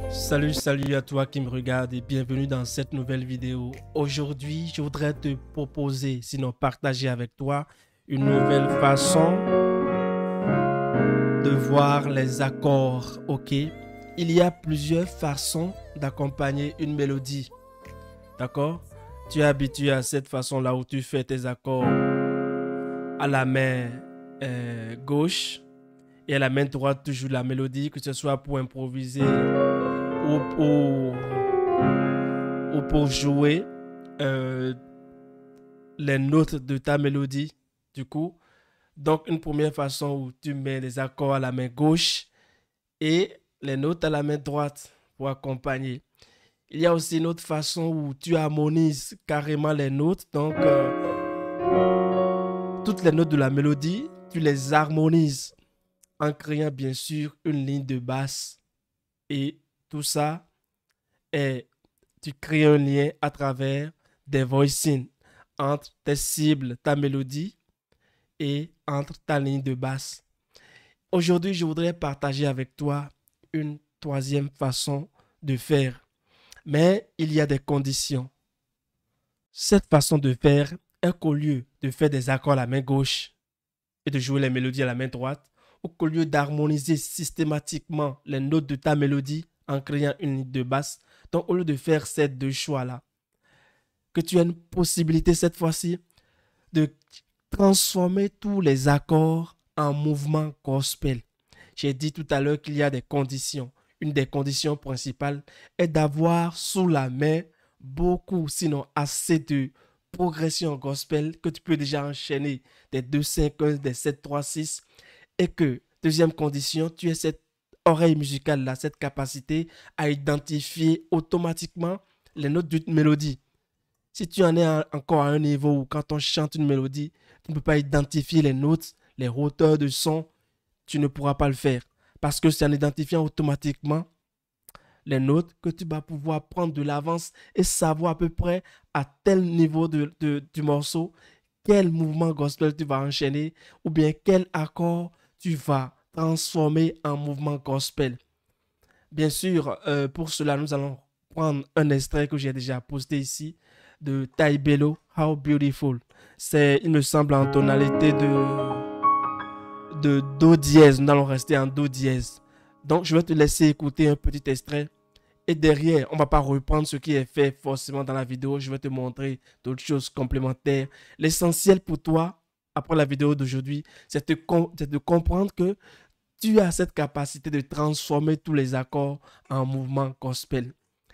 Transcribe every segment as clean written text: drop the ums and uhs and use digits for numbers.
Salut à toi qui me regarde et bienvenue dans cette nouvelle vidéo. Aujourd'hui, je voudrais te proposer, sinon partager avec toi, une nouvelle façon de voir les accords, ok? Il y a plusieurs façons d'accompagner une mélodie, d'accord? Tu es habitué à cette façon-là où tu fais tes accords à la main gauche et à la main droite tu joues la mélodie, que ce soit pour improviser ou pour jouer euh, les notes de ta mélodie. Du coup, donc une première façon où tu mets les accords à la main gauche et les notes à la main droite pour accompagner. Il y a aussi une autre façon où tu harmonises carrément les notes. Donc, toutes les notes de la mélodie, tu les harmonises en créant bien sûr une ligne de basse. Et tout ça est, tu crées un lien à travers des voicings entre tes cibles, ta mélodie et entre ta ligne de basse. Aujourd'hui, je voudrais partager avec toi une troisième façon de faire. Mais il y a des conditions. Cette façon de faire est qu'au lieu de faire des accords à la main gauche et de jouer les mélodies à la main droite, ou qu'au lieu d'harmoniser systématiquement les notes de ta mélodie en créant une ligne de basse, donc au lieu de faire ces deux choix-là, que tu as une possibilité cette fois-ci de transformer tous les accords en mouvement gospel. J'ai dit tout à l'heure qu'il y a des conditions. Une des conditions principales est d'avoir sous la main beaucoup, sinon assez de progression gospel que tu peux déjà enchaîner des 2-5-1, des 7-3-6 et que, deuxième condition, tu as cette oreille musicale là, cette capacité à identifier automatiquement les notes d'une mélodie. Si tu en es encore à un niveau où quand on chante une mélodie, tu ne peux pas identifier les notes, les hauteurs de son, tu ne pourras pas le faire. Parce que c'est en identifiant automatiquement les notes que tu vas pouvoir prendre de l'avance et savoir à peu près à tel niveau du morceau, quel mouvement gospel tu vas enchaîner ou bien quel accord tu vas transformer en mouvement gospel. Bien sûr, pour cela, nous allons prendre un extrait que j'ai déjà posté ici de Ty Bello, How Beautiful. C'est, il me semble, en tonalité de Do dièse. Nous allons rester en Do dièse. Donc, je vais te laisser écouter un petit extrait. Et derrière, on ne va pas reprendre ce qui est fait forcément dans la vidéo. Je vais te montrer d'autres choses complémentaires. L'essentiel pour toi, après la vidéo d'aujourd'hui, c'est de comprendre que tu as cette capacité de transformer tous les accords en mouvement gospel.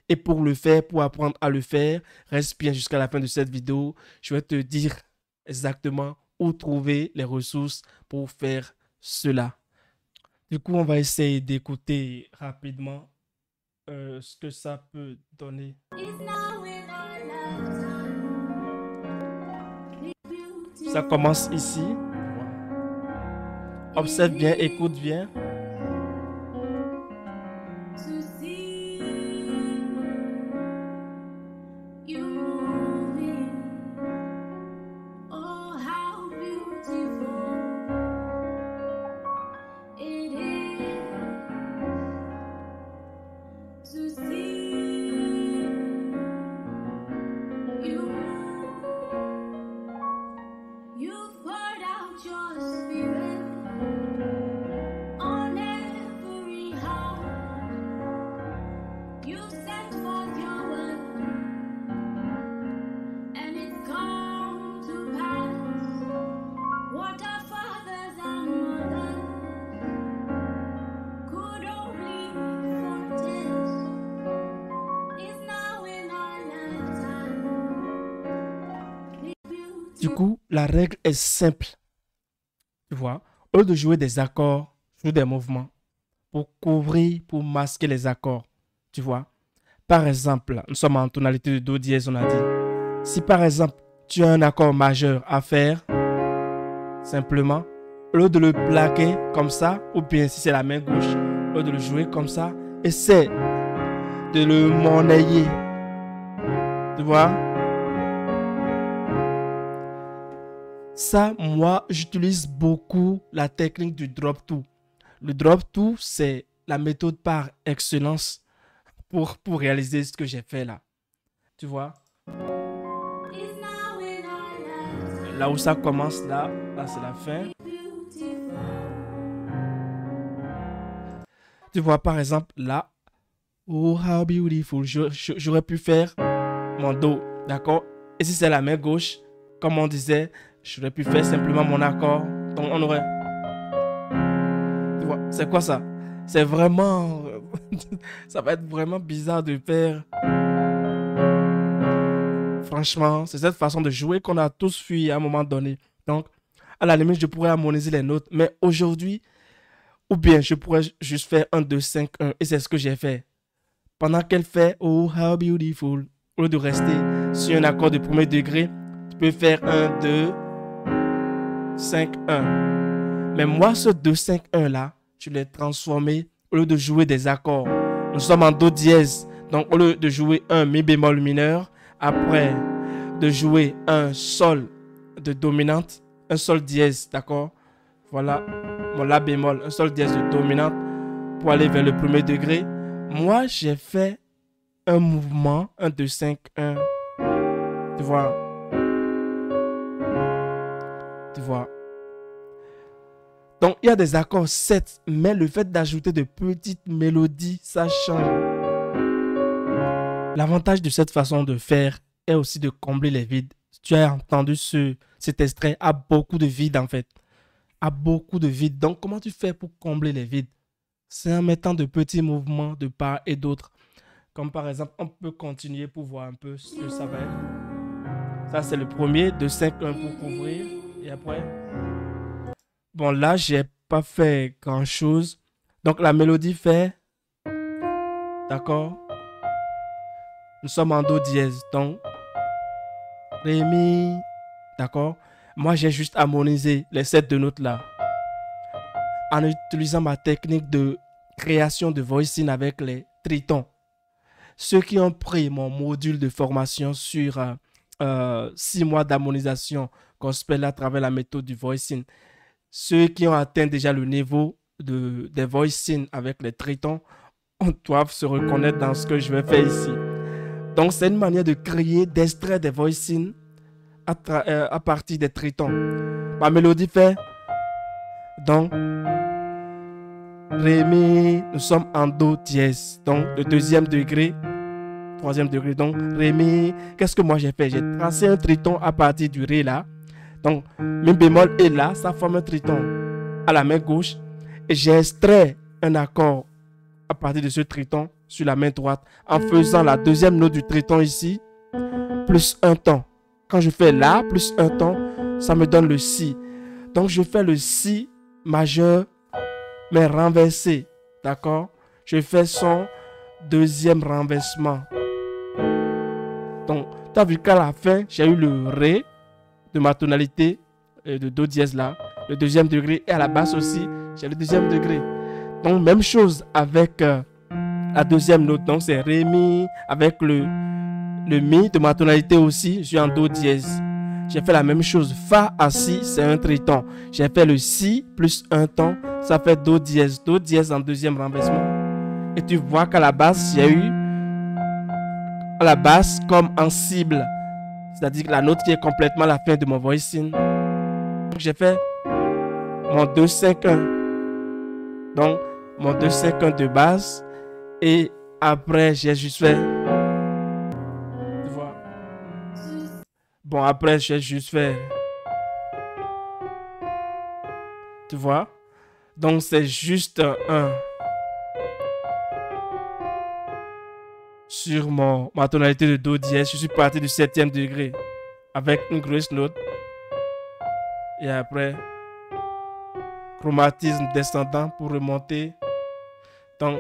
Et pour le faire, pour apprendre à le faire, reste bien jusqu'à la fin de cette vidéo. Je vais te dire exactement où trouver les ressources pour faire cela. Du coup, on va essayer d'écouter rapidement ce que ça peut donner. Ça commence ici. Observe bien, écoute bien. Du coup, la règle est simple. Tu vois, au lieu de jouer des accords, joue des mouvements pour couvrir, pour masquer les accords. Tu vois, par exemple, nous sommes en tonalité de Do dièse, on a dit. Si par exemple, tu as un accord majeur à faire, simplement, au lieu de le plaquer comme ça, ou bien si c'est la main gauche, au lieu de le jouer comme ça, essaie de le monnayer. Tu vois? Ça, moi, j'utilise beaucoup la technique du drop two. Le drop two, c'est la méthode par excellence pour réaliser ce que j'ai fait là. Tu vois? Là où ça commence, là c'est la fin. Tu vois, par exemple, là. Oh, how beautiful. J'aurais pu faire mon Do, d'accord? Et si c'est la main gauche, comme on disait, j'aurais pu faire simplement mon accord. Donc, on aurait... Tu vois, c'est quoi ça? C'est vraiment... ça va être vraiment bizarre de faire. Franchement, c'est cette façon de jouer qu'on a tous fui à un moment donné. Donc, à la limite, je pourrais harmoniser les notes. Mais aujourd'hui, ou bien je pourrais juste faire 1, 2, 5, 1. Et c'est ce que j'ai fait. Pendant qu'elle fait Oh, how beautiful, au lieu de rester sur un accord de premier degré, tu peux faire 1, 2, 5, 1. Mais moi, ce 2, 5, 1 là, je l'ai transformé au lieu de jouer des accords. Nous sommes en Do dièse. Donc, au lieu de jouer un Mi bémol mineur, après de jouer un Sol de dominante, un Sol dièse, d'accord? Voilà mon La bémol, un Sol dièse de dominante pour aller vers le premier degré. Moi, j'ai fait un mouvement, 1, 2, 5, 1. Tu vois? Tu vois? Donc, il y a des accords 7, mais le fait d'ajouter de petites mélodies, ça change. L'avantage de cette façon de faire est aussi de combler les vides. Tu as entendu cet extrait a beaucoup de vides en fait. A beaucoup de vides. Donc, comment tu fais pour combler les vides? C'est en mettant de petits mouvements de part et d'autre. Comme par exemple, on peut continuer pour voir un peu ce que ça va être. Ça, c'est le premier. 2, 5, 1 pour couvrir. Et après... Bon, là, j'ai pas fait grand-chose. Donc, la mélodie fait... D'accord? Nous sommes en Do dièse. Donc, Ré, Mi. D'accord? Moi, j'ai juste harmonisé les 7 de notes là. En utilisant ma technique de création de voicing avec les tritons. Ceux qui ont pris mon module de formation sur 6 mois d'harmonisation gospel à travers la méthode du voicing, ceux qui ont atteint déjà le niveau des voicing avec les tritons, on doit se reconnaître dans ce que je vais faire ici. Donc, c'est une manière de créer, d'extraire des voicing à partir des tritons. Ma mélodie fait donc Ré, Mi, nous sommes en Do dièse. Donc, le deuxième degré, troisième degré. Donc, Ré, Mi. Qu'est-ce que moi j'ai fait? J'ai tracé un triton à partir du Ré là. Donc, Mi bémol et là, ça forme un triton à la main gauche. Et j'ai extrait un accord à partir de ce triton sur la main droite en faisant la deuxième note du triton ici, plus un ton. Quand je fais La plus un ton, ça me donne le Si. Donc, je fais le Si majeur, mais renversé. D'accord? Je fais son deuxième renversement. Donc, tu as vu qu'à la fin, j'ai eu le Ré de ma tonalité de Do dièse là, le deuxième degré, et à la basse aussi, j'ai le deuxième degré. Donc, même chose avec la deuxième note. Donc, c'est Ré, Mi, avec le Mi de ma tonalité aussi, je suis en Do dièse. J'ai fait la même chose. Fa à Si, c'est un triton. J'ai fait le Si plus un ton, ça fait Do dièse. Do dièse en deuxième renversement. Et tu vois qu'à la basse, j'ai eu à la basse comme en cible. C'est-à-dire que la note qui est complètement à la fin de mon voicing. Donc, j'ai fait mon 2, 5, 1. Donc, mon 2, 5, 1 de base. Et après, j'ai juste fait... Tu vois? Bon, après, j'ai juste fait... Tu vois? Donc, c'est juste un 1. Sur ma tonalité de Do dièse, je suis parti du 7e degré avec une grosse note. Et après, chromatisme descendant pour remonter. Donc,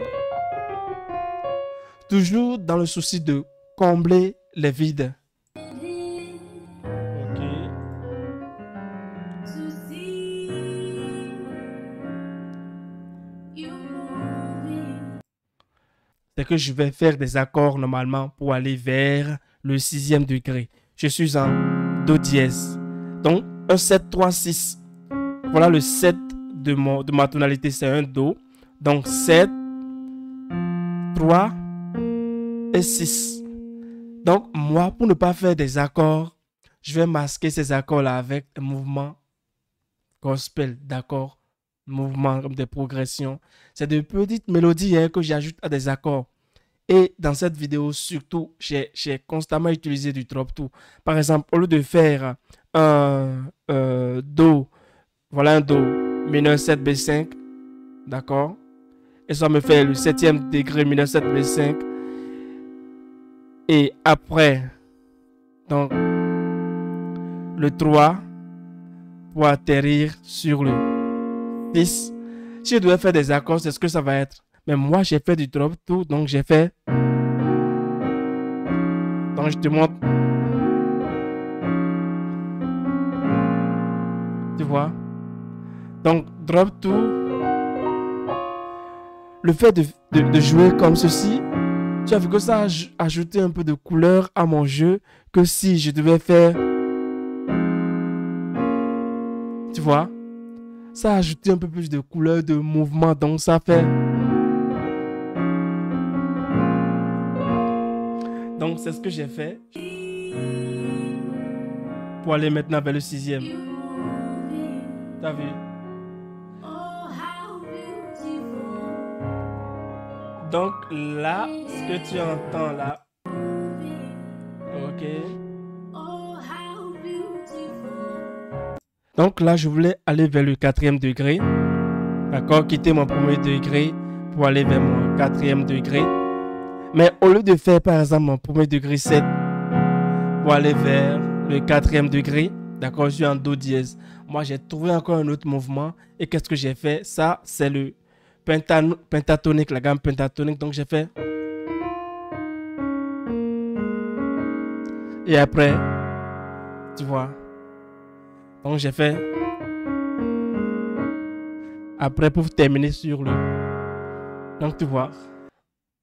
toujours dans le souci de combler les vides. Ok. C'est que je vais faire des accords normalement pour aller vers le 6e degré. Je suis en Do dièse. Donc, un 7, 3, 6. Voilà le 7 de ma tonalité, c'est un Do. Donc, 7, 3, et 6. Donc, moi, pour ne pas faire des accords, je vais masquer ces accords-là avec un mouvement gospel, d'accord? Mouvement comme des progressions. C'est de petites mélodies que j'ajoute à des accords. Et dans cette vidéo, surtout, j'ai constamment utilisé du drop two. Par exemple, au lieu de faire un Do, voilà un Do mineur 7 B5, d'accord? Et ça me fait le 7e degré mineur 7 B5. Et après, donc, le 3 pour atterrir sur le 6. Si je devais faire des accords, c'est ce que ça va être. Mais moi, j'ai fait du drop two, donc j'ai fait. Donc, je te montre. Tu vois? Donc, drop two. Le fait de jouer comme ceci, tu as vu que ça a ajouté un peu de couleur à mon jeu que si je devais faire. Tu vois? Ça a ajouté un peu plus de couleur, de mouvement. Donc, ça fait. Donc, c'est ce que j'ai fait. Pour aller maintenant vers le 6e. T'as vu? Donc là, ce que tu entends là. Ok. Donc là, je voulais aller vers le 4e degré. D'accord? Quitter mon premier degré pour aller vers mon 4e degré. Mais au lieu de faire par exemple mon premier degré 7 pour aller vers le 4e degré, d'accord, je suis en Do dièse. Moi, j'ai trouvé encore un autre mouvement. Et qu'est-ce que j'ai fait? Ça, c'est le pentatonique, la gamme pentatonique. Donc, j'ai fait. Et après, tu vois. Donc, j'ai fait. Après, pour terminer sur le. Donc, tu vois.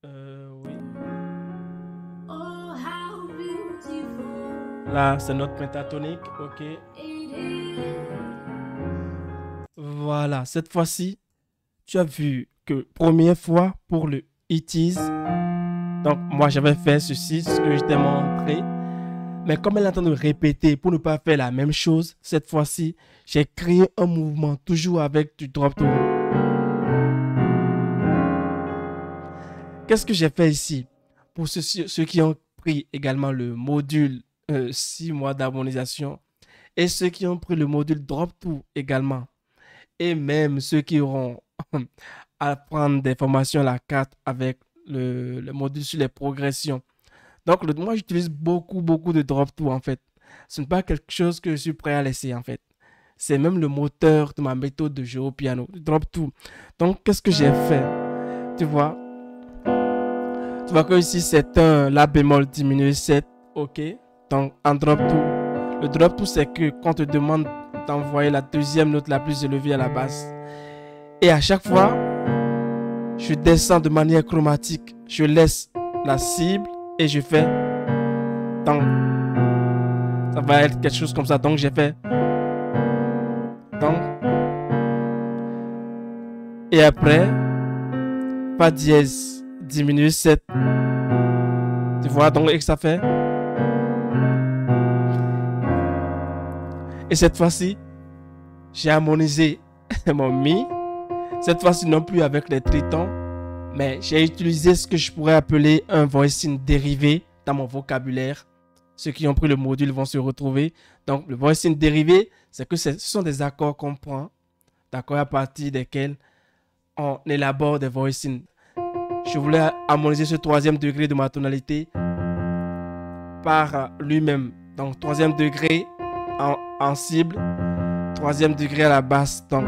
Oui. Là, c'est notre pentatonique. Ok. Voilà. Cette fois-ci, tu as vu que première fois pour le It Is. Donc, moi, j'avais fait ceci, ce que je t'ai montré. Mais comme elle est en train de répéter pour ne pas faire la même chose, cette fois-ci, j'ai créé un mouvement toujours avec du drop two. Qu'est-ce que j'ai fait ici? Pour ceux qui ont pris également le module 6 mois d'harmonisation et ceux qui ont pris le module drop two également, et même ceux qui auront à prendre des formations à la carte avec le module sur les progressions. Donc, moi, j'utilise beaucoup de drop two en fait. Ce n'est pas quelque chose que je suis prêt à laisser en fait. C'est même le moteur de ma méthode de jeu au piano, drop two. Donc, qu'est-ce que j'ai fait? Tu vois que ici, c'est un La bémol diminué 7, ok? Donc, en drop two. Le drop two, c'est que quand on te demande d'envoyer la deuxième note la plus élevée à la basse. Et à chaque fois, je descends de manière chromatique. Je laisse la cible et je fais. Donc, ça va être quelque chose comme ça. Donc, j'ai fait. Donc. Et après, Fa dièse diminué 7. Tu vois, donc, et que ça fait. Et cette fois-ci, j'ai harmonisé mon Mi. Cette fois-ci, non plus avec les tritons, mais j'ai utilisé ce que je pourrais appeler un voicing dérivé dans mon vocabulaire. Ceux qui ont pris le module vont se retrouver. Donc, le voicing dérivé, c'est que ce sont des accords qu'on prend, d'accord, à partir desquels on élabore des voicings. Je voulais harmoniser ce 3e degré de ma tonalité par lui-même. Donc, 3e degré en cible, 3e degré à la basse. Donc,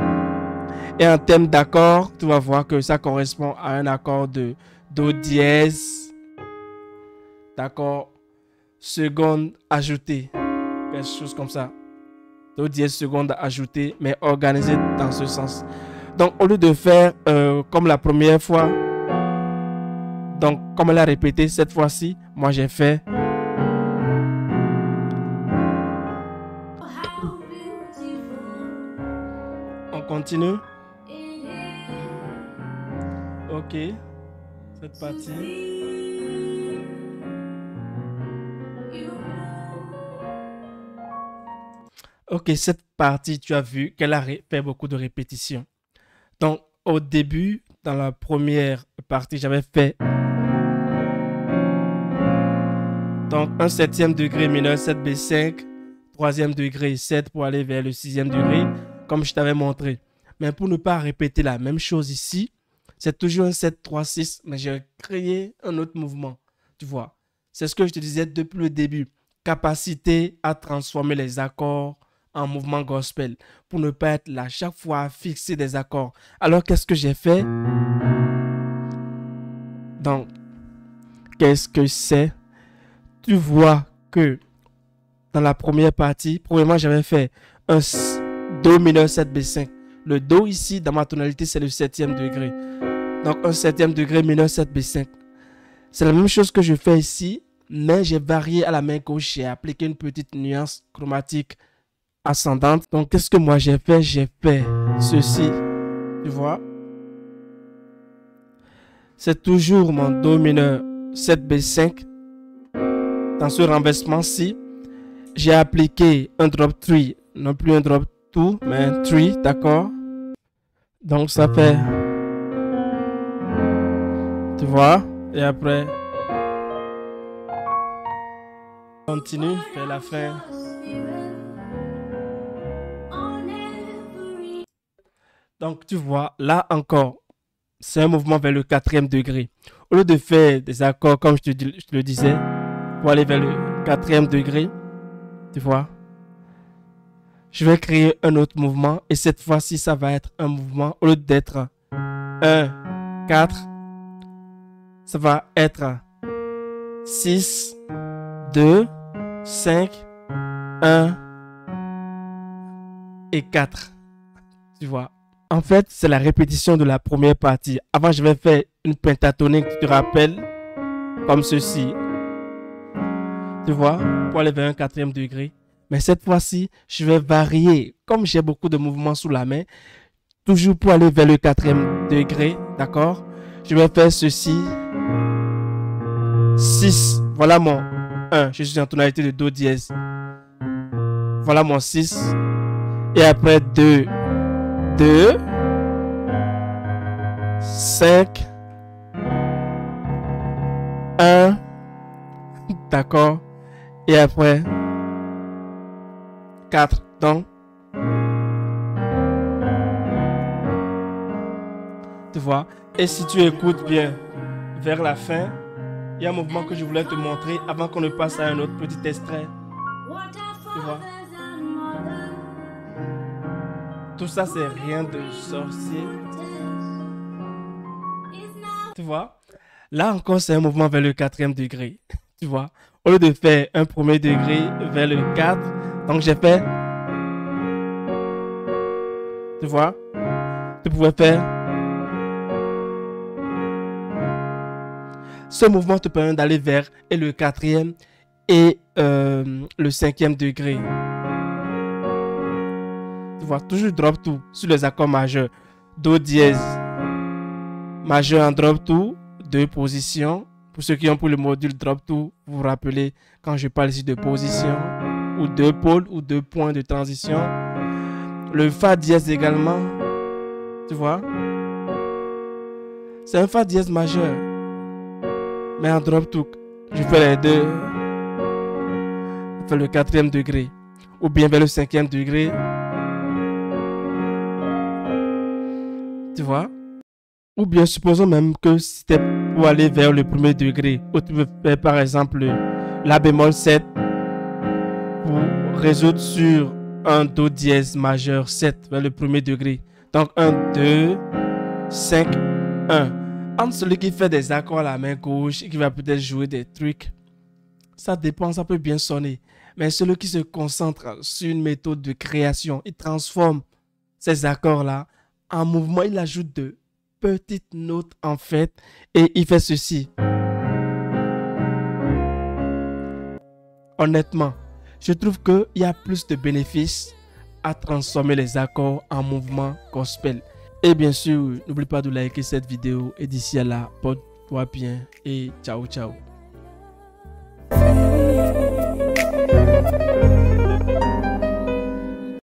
et en termes d'accord, tu vas voir que ça correspond à un accord de Do dièse, d'accord, seconde ajoutée, quelque chose comme ça. Do dièse seconde ajoutée, mais organisé dans ce sens. Donc, au lieu de faire comme la première fois, donc comme elle a répété cette fois-ci, moi j'ai fait. On continue. Ok, cette partie. Ok, cette partie, tu as vu qu'elle a fait beaucoup de répétitions. Donc, au début, dans la première partie, j'avais fait donc un septième degré mineur 7B5, troisième degré 7 pour aller vers le sixième degré, comme je t'avais montré. Mais pour ne pas répéter la même chose ici, c'est toujours un 7-3-6, mais j'ai créé un autre mouvement, tu vois. C'est ce que je te disais depuis le début. Capacité à transformer les accords en mouvement gospel pour ne pas être là chaque fois à fixer des accords. Alors, qu'est-ce que j'ai fait? Donc, qu'est-ce que c'est? Tu vois que dans la première partie, premièrement, j'avais fait un Do mineur 7B5. Le Do ici, dans ma tonalité, c'est le septième degré. Donc, un septième degré mineur 7B5. C'est la même chose que je fais ici, mais j'ai varié à la main gauche. J'ai appliqué une petite nuance chromatique ascendante. Donc, qu'est-ce que moi j'ai fait? J'ai fait ceci. Tu vois? C'est toujours mon Do mineur 7B5. Dans ce renversement-ci, j'ai appliqué un drop 3, non plus un drop 2, mais un 3, d'accord? Donc ça fait, tu vois? Et après, continue, fais la fin. Donc tu vois, là encore, c'est un mouvement vers le quatrième degré. Au lieu de faire des accords, comme je te le disais, pour aller vers le quatrième degré, tu vois, je vais créer un autre mouvement et cette fois-ci, ça va être un mouvement, au lieu d'être 1, 4, ça va être 6, 2, 5, 1 et 4. Tu vois. En fait, c'est la répétition de la première partie. Avant, je vais faire une pentatonique, tu te rappelles, comme ceci. Tu vois, pour aller vers un quatrième degré. Mais cette fois-ci, je vais varier. Comme j'ai beaucoup de mouvements sous la main, toujours pour aller vers le quatrième degré, d'accord? Je vais faire ceci. 6. Voilà mon 1. Je suis en tonalité de Do dièse. Voilà mon 6. Et après 2. 2. 5. 1. D'accord? Et après 4. Donc, tu vois? Et si tu écoutes bien vers la fin, il y a un mouvement que je voulais te montrer avant qu'on ne passe à un autre petit extrait. Tu vois? Tout ça, c'est rien de sorcier. Tu vois? Là encore, c'est un mouvement vers le quatrième degré. Tu vois? Au lieu de faire un premier degré vers le 4, donc j'ai fait... Tu vois? Tu pouvais faire... Ce mouvement te permet d'aller vers et le quatrième et le cinquième degré. Tu vois, toujours drop two sur les accords majeurs. Do dièse majeur en drop two, 2 positions. Pour ceux qui ont pour le module drop two, vous vous rappelez quand je parle ici de position ou 2 pôles ou 2 points de transition. Le fa dièse également, tu vois. C'est un fa dièse majeur. Mais en drop two, je fais les deux. Je fais le quatrième degré. Ou bien vers le cinquième degré. Tu vois? Ou bien supposons même que c'était pour aller vers le premier degré. Ou tu veux faire par exemple la bémol 7 pour résoudre sur un do dièse majeur 7 vers le premier degré. Donc 1, 2, 5, 1. Entre celui qui fait des accords à la main gauche et qui va peut-être jouer des trucs, ça dépend, ça peut bien sonner. Mais celui qui se concentre sur une méthode de création, il transforme ces accords-là en mouvement, il ajoute de petites notes en fait et il fait ceci. Honnêtement, je trouve qu'il y a plus de bénéfices à transformer les accords en mouvement gospel. Et bien sûr, n'oublie pas de liker cette vidéo et d'ici à là, porte-toi bien et ciao ciao.